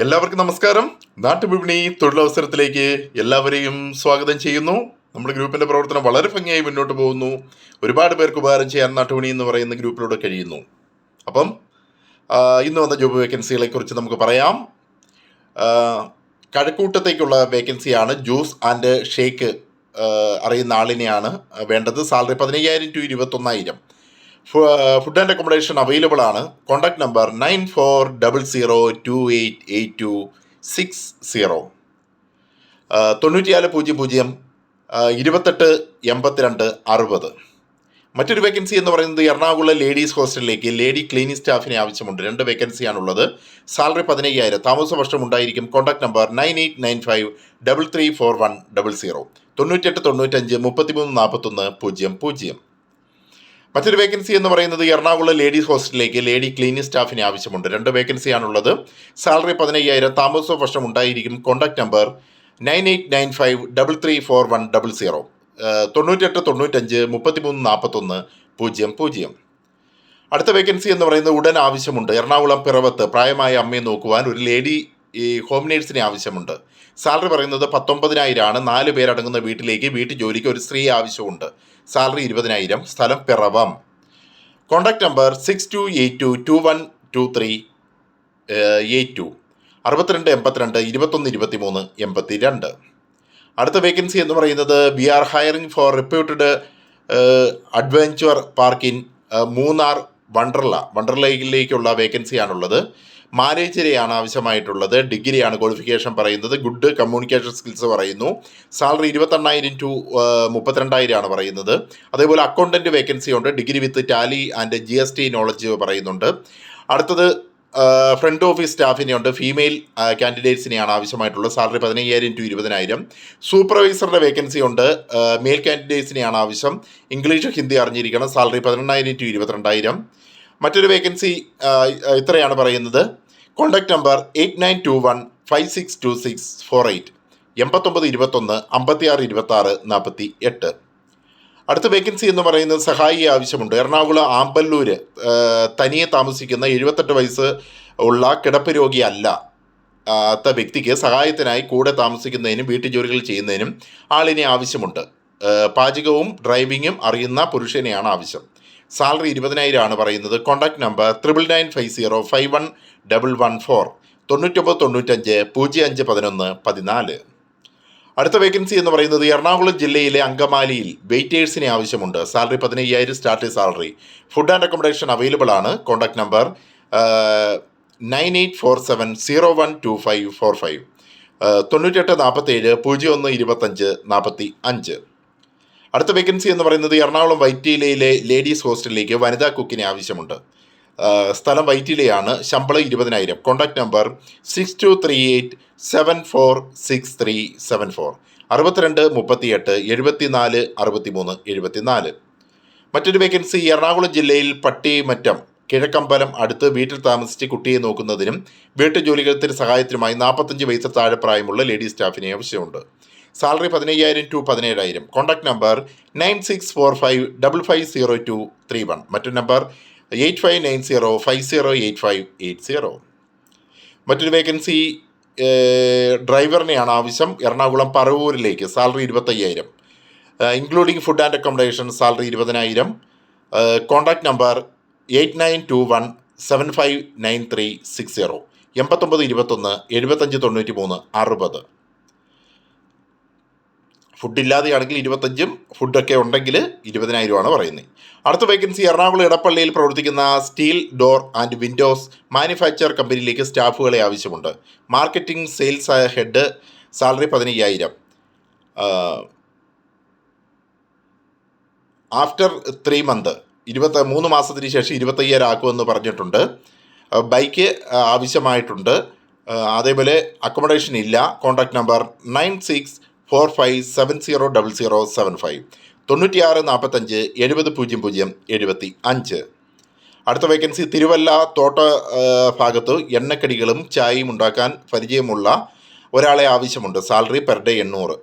എല്ലാവർക്കും നമസ്കാരം. നാട്ടുവിപണി തൊഴിലവസരത്തിലേക്ക് എല്ലാവരെയും സ്വാഗതം ചെയ്യുന്നു. നമ്മുടെ ഗ്രൂപ്പിൻ്റെ പ്രവർത്തനം വളരെ ഭംഗിയായി മുന്നോട്ട് പോകുന്നു. ഒരുപാട് പേർക്ക് ഉപകാരം ചെയ്യാൻ നാട്ടുവിപണി എന്ന് പറയുന്ന ഗ്രൂപ്പിലൂടെ കഴിയുന്നു. അപ്പം ഇന്ന് വന്ന ജോബ് വേക്കൻസികളെ കുറിച്ച് നമുക്ക് പറയാം. കഴക്കൂട്ടത്തേക്കുള്ള വേക്കൻസിയാണ്. ജ്യൂസ് ആൻഡ് ഷേക്ക് അറിയുന്ന ആളിനെയാണ് വേണ്ടത്. Salary 15,000 to 21,000. Food and accommodation available ആണ്. Contact number 9400288260, 9400 2882 60. മറ്റൊരു വേക്കൻസി എന്ന് പറയുന്നത് എറണാകുളം ലേഡീസ് ഹോസ്റ്റലിലേക്ക് ലേഡി ക്ലീനിങ് സ്റ്റാഫിനെ ആവശ്യമുണ്ട്. 2 വേക്കൻസിയാണുള്ളത്. സാലറി 15,000. താമസ വർഷം ഉണ്ടായിരിക്കും. Contact number 9895334100, 9895334100. മറ്റൊരു വേക്കൻസി എന്ന് പറയുന്നത് എറണാകുളം ലേഡീസ് ഹോസ്റ്റലിലേക്ക് ലേഡി ക്ലീനിങ് സ്റ്റാഫിനെ ആവശ്യമുണ്ട്. 2 വേക്കൻസിയാണുള്ളത്. സാലറി 15,000. താമസ വർഷം ഉണ്ടായിരിക്കും. Contact number 9895334100, 9895334100. അടുത്ത വേക്കൻസി എന്ന് പറയുന്നത് ഉടൻ ആവശ്യമുണ്ട്. എറണാകുളം പിറവത്ത് പ്രായമായ അമ്മയെ നോക്കുവാൻ ഒരു ലേഡി ഹോം നേഴ്സിനെ ആവശ്യമുണ്ട്. സാലറി പറയുന്നത് 19,000 ആണ്. 4 പേരടങ്ങുന്ന വീട്ടിലേക്ക് വീട്ടുജോലിക്ക് ഒരു സ്ത്രീ ആവശ്യമുണ്ട്. സാലറി 20,000. സ്ഥലം പിറവം. Contact number 6282212382, 6282212382. അടുത്ത വേക്കൻസി എന്ന് പറയുന്നത് we are hiring for reputed adventure park in Munnar വണ്ടർലയിലേക്കുള്ള വേക്കൻസിയാണുള്ളത്. മാനേജരെയാണ് ആവശ്യമായിട്ടുള്ളത്. ഡിഗ്രിയാണ് ക്വാളിഫിക്കേഷൻ പറയുന്നത്. ഗുഡ് കമ്മ്യൂണിക്കേഷൻ സ്കിൽസ് പറയുന്നു. സാലറി 28,000 to 32,000 ആണ് പറയുന്നത്. അതേപോലെ അക്കൗണ്ടൻറ്റ് വേക്കൻസി ഉണ്ട്. Degree with Tally and GST knowledge പറയുന്നുണ്ട്. അടുത്തത് ഫ്രണ്ട് ഓഫീസ് സ്റ്റാഫിനെ ഉണ്ട്. ഫീമെയിൽ കാൻഡിഡേറ്റ്സിനെയാണ് ആവശ്യമായിട്ടുള്ളത്. സാലറി 15,000 to 20,000. സൂപ്പർവൈസറുടെ വേക്കൻസി ഉണ്ട്. മെയിൽ കാൻഡിഡേറ്റ്സിനെയാണ് ആവശ്യം. ഇംഗ്ലീഷ് ഹിന്ദി അറിഞ്ഞിരിക്കണം. Salary 18,000 to 22,000. മറ്റൊരു വേക്കൻസി ഇത്രയാണ് പറയുന്നത്. Contact number 8921562648, 8921 5626 48. അടുത്ത വേക്കൻസി എന്ന് പറയുന്നത് സഹായിയെ ആവശ്യമുണ്ട്. എറണാകുളം ആമ്പല്ലൂര് തനിയെ താമസിക്കുന്ന 78 വയസ്സ് ഉള്ള കിടപ്പ് രോഗി അല്ലാത്ത വ്യക്തിക്ക് സഹായത്തിനായി കൂടെ താമസിക്കുന്നതിനും വീട്ടുജോലികൾ ചെയ്യുന്നതിനും ആളിനെ ആവശ്യമുണ്ട്. പാചകവും ഡ്രൈവിങ്ങും അറിയുന്ന പുരുഷനെയാണ് ആവശ്യം. സാലറി 20,000 ആണ് പറയുന്നത്. Contact number 9950511114, 9995051114. അടുത്ത വേക്കൻസി എന്ന് പറയുന്നത് എറണാകുളം ജില്ലയിലെ അങ്കമാലിയിൽ വെയിറ്റേഴ്സിനെ ആവശ്യമുണ്ട്. Salary 15,000 starting salary. Food and accommodation available ആണ്. Contact number 9847012545, 9847 0125 45. അടുത്ത വേക്കൻസി എന്ന് പറയുന്നത് എറണാകുളം വൈറ്റിലയിലെ ലേഡീസ് ഹോസ്റ്റലിലേക്ക് വനിതാ കുക്കിനെ ആവശ്യമുണ്ട്. സ്ഥലം വൈറ്റിലയാണ്. ശമ്പളം 20,000. Contact number 6238746374, 6238 74 63 74. മറ്റൊരു വേക്കൻസി എറണാകുളം ജില്ലയിൽ പട്ടിമറ്റം കിഴക്കമ്പലം അടുത്ത് വീട്ടിൽ താമസിച്ച് കുട്ടിയെ നോക്കുന്നതിനും വീട്ടുജോലികൾക്ക് സഹായത്തിനുമായി 45 വയസ്സിൽ താഴെ പ്രായമുള്ള ലേഡീസ് സ്റ്റാഫിനെ ആവശ്യമുണ്ട്. Salary 15,000 to 17,000. കോൺടാക്ട് നമ്പർ 9645550231, മറ്റൊരു നമ്പർ 8590508580. മറ്റൊരു വേക്കൻസി ഡ്രൈവറിനെയാണ് ആവശ്യം. എറണാകുളം പറവൂരിലേക്ക്. Salary 25,000. Including food and accommodation. Salary 20,000. Contact number 8921759360, 8921 7593 60. Food ഇല്ലാതെയാണെങ്കിൽ 25, ഫുഡൊക്കെ ഉണ്ടെങ്കിൽ 20,000 ആണ് പറയുന്നത്. അടുത്ത വേക്കൻസി എറണാകുളം ഇടപ്പള്ളിയിൽ പ്രവർത്തിക്കുന്ന steel door and Windows manufacture കമ്പനിയിലേക്ക് സ്റ്റാഫുകളെ ആവശ്യമുണ്ട്. Marketing sales head. Salary 15,000. After 3 months 23 മാസത്തിന് ശേഷം 25,000 ആക്കുമെന്ന് പറഞ്ഞിട്ടുണ്ട്. ബൈക്ക് ആവശ്യമായിട്ടുണ്ട്. അതേപോലെ അക്കോമഡേഷൻ ഇല്ല. Contact number 9645700075, 9645 700075. അടുത്ത വേക്കൻസി തിരുവല്ല തോട്ട ഭാഗത്ത് എണ്ണക്കടികളും ചായയും ഉണ്ടാക്കാൻ പരിചയമുള്ള ഒരാളെ ആവശ്യമുണ്ട്. Salary per day 800.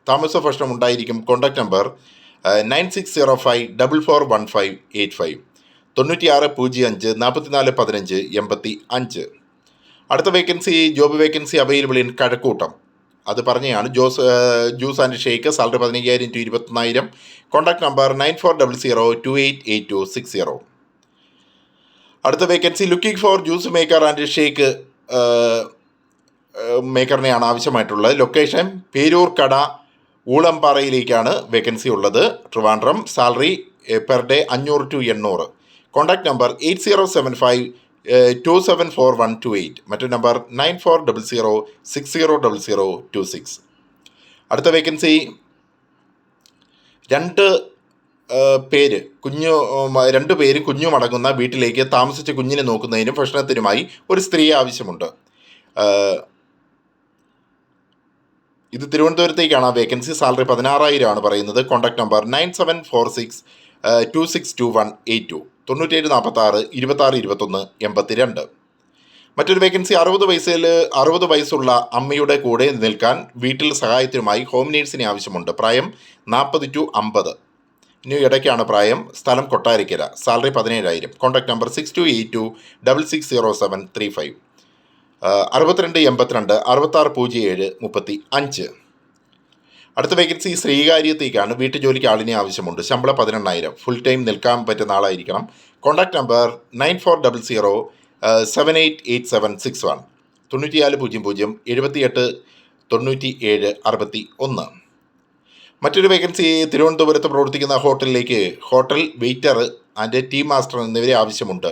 താമസ ഭക്ഷണം ഉണ്ടായിരിക്കും. Contact number 9605441585, 9605 441585. അടുത്ത vacancy job vacancy available in Kazhakkoottam. അത് പറഞ്ഞതാണ് juice and shake. Salary 15,000 to 21,000. Contact number 9400288260. അടുത്ത vacancy looking for juice maker and shake മേക്കറിനെയാണ് ആവശ്യമായിട്ടുള്ളത്. ലൊക്കേഷൻ പേരൂർ കട ഊളംപാറയിലേക്കാണ് വേക്കൻസി ഉള്ളത്, Trivandrum. Salary per day 500 to 800. Contact number 8075274128. മറ്റൊരു നമ്പർ 9400600026. അടുത്ത വേക്കൻസി രണ്ട് പേര് കുഞ്ഞുമടങ്ങുന്ന വീട്ടിലേക്ക് താമസിച്ച് കുഞ്ഞിനെ നോക്കുന്നതിനും ഭക്ഷണത്തിനുമായി ഒരു സ്ത്രീയെ ആവശ്യമുണ്ട്. ഇത് തിരുവനന്തപുരത്തേക്കാണ് ആ വേക്കൻസി. സാലറി 16,000 ആണ് പറയുന്നത്. Contact number 9746262182. 9746262182. മറ്റൊരു വേക്കൻസി 60 വയസ്സുള്ള അമ്മയുടെ കൂടെ നിൽക്കാൻ വീട്ടിൽ സഹായത്തിനുമായി ഹോം നേഴ്സിനെ ആവശ്യമുണ്ട്. പ്രായം 40 to 50 ഇടയ്ക്കാണ് പ്രായം. സ്ഥലം കൊട്ടാരക്കര. സാലറി 17,000. Contact number 6282660735. 6282 6607 35. അടുത്ത വേക്കൻസി ശ്രീകാര്യത്തേക്കാണ്. വീട്ടുജോലിക്ക് ആളിനെ ആവശ്യമുണ്ട്. ശമ്പളം 18,000. ഫുൾ ടൈം നിൽക്കാൻ പറ്റുന്ന ആളായിരിക്കണം. Contact number 9400788761. 940078 9761. മറ്റൊരു വേക്കൻസി തിരുവനന്തപുരത്ത് പ്രവർത്തിക്കുന്ന hotel waiter and tea master എന്നിവരെ ആവശ്യമുണ്ട്.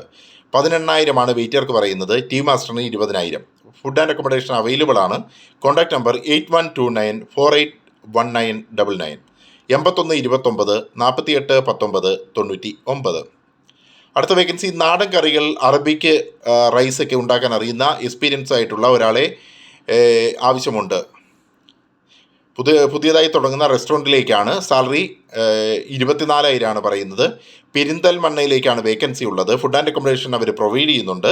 18,000 വെയിറ്റർക്ക് പറയുന്നത്. ടീ മാസ്റ്ററിന് 20,000. ഫുഡ് ആൻഡ് അക്കോമഡേഷൻ അവൈലബിൾ ആണ്. Contact number 8129481999. 8129 4819 99. അടുത്ത വേക്കൻസി നാടൻ കറികൾ, അറബിക്ക് റൈസൊക്കെ ഉണ്ടാക്കാൻ അറിയുന്ന എക്സ്പീരിയൻസ് ആയിട്ടുള്ള ഒരാളെ ആവശ്യമുണ്ട്. പുതിയതായി തുടങ്ങുന്ന റെസ്റ്റോറൻറ്റിലേക്കാണ്. സാലറി 24,000 പറയുന്നത്. പെരിന്തൽമണ്ണയിലേക്കാണ് വേക്കൻസി ഉള്ളത്. ഫുഡ് ആൻഡ് അക്കോമഡേഷൻ അവർ പ്രൊവൈഡ് ചെയ്യുന്നുണ്ട്.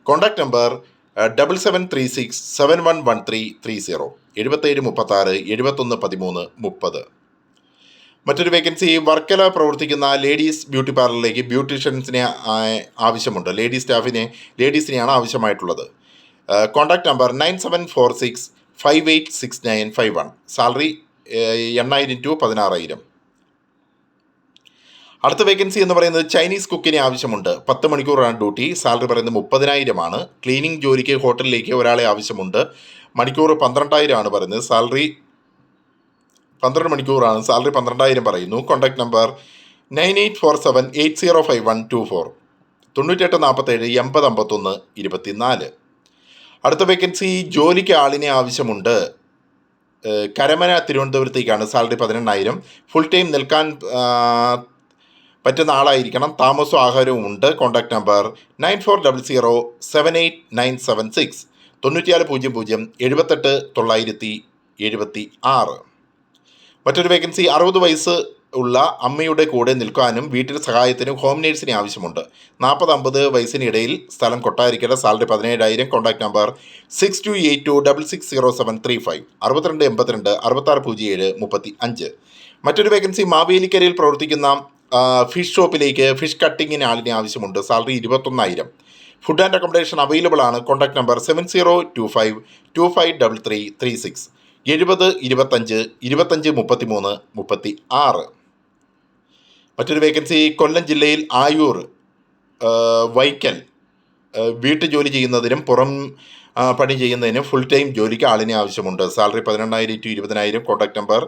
Contact number 7736711330. 7736 7113 30. മറ്റൊരു വേക്കൻസി വർക്കല പ്രവർത്തിക്കുന്ന ലേഡീസ് ബ്യൂട്ടി പാർലറിലേക്ക് ബ്യൂട്ടീഷ്യൻസിനെ ആവശ്യമുണ്ട്. ലേഡീസിനെയാണ് ആവശ്യമായിട്ടുള്ളത്. Contact number 9746586951. Salary 8,000 to 16,000. അടുത്ത വേക്കൻസി എന്ന് പറയുന്നത് ചൈനീസ് കുക്കിനെ ആവശ്യമുണ്ട്. 10 മണിക്കൂറാണ് ഡ്യൂട്ടി. സാലറി പറയുന്നത് 30,000. ക്ലീനിങ് ജോലിക്ക് ഹോട്ടലിലേക്ക് ഒരാളെ ആവശ്യമുണ്ട്. മണിക്കൂർ 12,000 പറയുന്നത്. സാലറി 12 മണിക്കൂറാണ്. സാലറി 12,000 പറയുന്നു. Contact number 9847805124. 9847 8051 24. അടുത്ത വേക്കൻസി ജോലിക്ക് ആളിനെ ആവശ്യമുണ്ട്. കരമന തിരുവനന്തപുരത്തേക്കാണ്. സാലറി 18,000. ഫുൾ ടൈം നിൽക്കാൻ പറ്റുന്ന ആളായിരിക്കണം. താമസവും ആഹാരവും ഉണ്ട്. Contact number 9400789976. 9400 78 976. മറ്റൊരു വേക്കൻസി 60 വയസ്സ് ഉള്ള അമ്മയുടെ കൂടെ നിൽക്കാനും വീട്ടിൽ സഹായത്തിനും ഹോം നേഴ്സിനെ ആവശ്യമുണ്ട്. 40-50 വയസ്സിനിടയിൽ. സ്ഥലം കൊട്ടാരക്കര. സാലറി 17,000. Contact number 6282660735. 6282 6607 35. മറ്റൊരു വേക്കൻസി മാവേലിക്കരയിൽ പ്രവർത്തിക്കുന്ന ഫിഷ് ഷോപ്പിലേക്ക് ഫിഷ് കട്ടിങ്ങിന് ആളിനെ ആവശ്യമുണ്ട്. Salary 21,000. Food and accommodation available ആണ്. Contact number 7025253336. 70 25 25 33 36. മറ്റൊരു വേക്കൻസി കൊല്ലം ജില്ലയിൽ ആയൂർ വൈക്കൽ വീട്ടുജോലി ചെയ്യുന്നതിനും പുറം പണി ചെയ്യുന്നതിനും ഫുൾ ടൈം ജോലിക്ക് ആളിനെ ആവശ്യമുണ്ട്. Salary 18,000 to 20,000. Contact number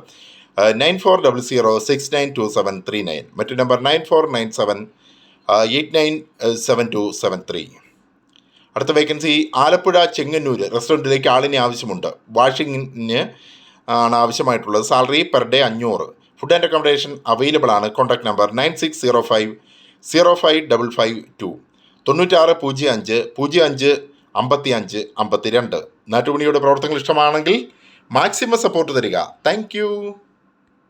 9400692739. മറ്റൊരു നമ്പർ 9497897273. അടുത്ത വേക്കൻസി ആലപ്പുഴ ചെങ്ങന്നൂർ റെസ്റ്റോറൻറ്റിലേക്ക് ആളിനെ ആവശ്യമുണ്ട്. വാഷിങ്ങിന് ആണ് ആവശ്യമായിട്ടുള്ളത്. Salary per day 500. Food and accommodation available ആണ്. Contact number 96050552. 9605 05 55 52. നാട്ടുപണിയുടെ പ്രവർത്തനങ്ങൾ ഇഷ്ടമാണെങ്കിൽ മാക്സിമം സപ്പോർട്ട് തരിക. താങ്ക്